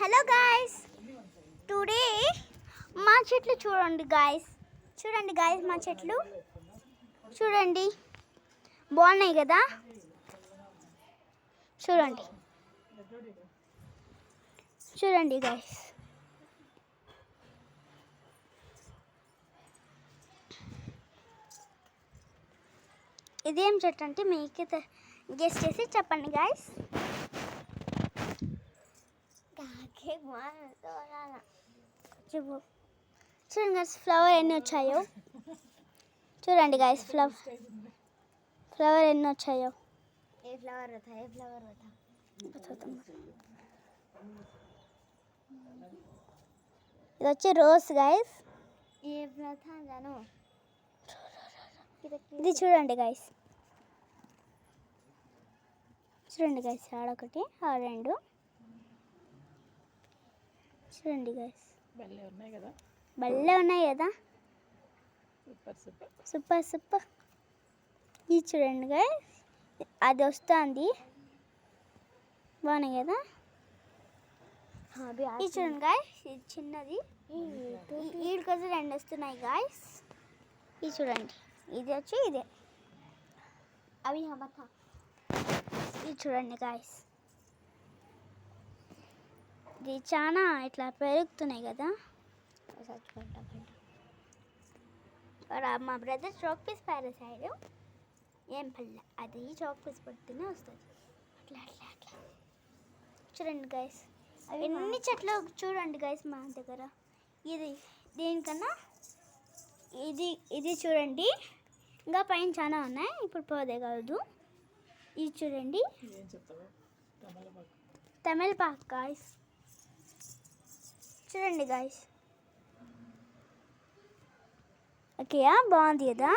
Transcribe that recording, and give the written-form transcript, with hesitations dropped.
Hello guys, today మా చెట్లు చూడండి గాయస్. మా చెట్లు చూడండి, బాగున్నాయి కదా. చూడండి గాయస్. ఇదేం చెట్టు అంటే మీకు గెస్ చేసి చెప్పండి గాయస్. చూడండి గాయస్, ఫ్లవర్ ఎన్ని వచ్చాయో. చూడండి గాయస్, ఫ్లవర్ ఎన్ని వచ్చాయో. ఏ ఫ్లవర్ ఇది వచ్చి రోజ్ గాయస్. ఇది చూడండి గాయస్. ఆడొకటి, ఆ రెండు. చూడండి గాయస్, భలే ఉన్నాయి కదా. సూపర్. ఇది చూడండి గాయస్, అది వస్తుంది, బాగున్నాయి కదా. ఇది చూడండి గాయస్, ఇది చిన్నది. వీడి కోసం రెండు వస్తున్నాయి గాయస్. ఇది చూడండి, ఇది వచ్చి ఇదే. అవి ఇది చూడండి గాయస్, ఇది చాలా ఇట్లా పెరుగుతున్నాయి కదా. మా బ్రదర్ చాక్ పీస్ పారేసాడు, ఏం పల్లె అది చాక్ పీస్ పడుతూనే వస్తుంది. అట్లా చూడండి గాయస్, ఎన్ని చెట్లు చూడండి గాయస్ మా దగ్గర. ఇది దీనికన్నా ఇది చూడండి, ఇంకా పైన చాలా ఉన్నాయి, ఇప్పుడు పోదే కాదు. ఇది చూడండి, తమలపాకు గాయస్. చూడండి గాయస్, ఓకే బాగుంది కదా.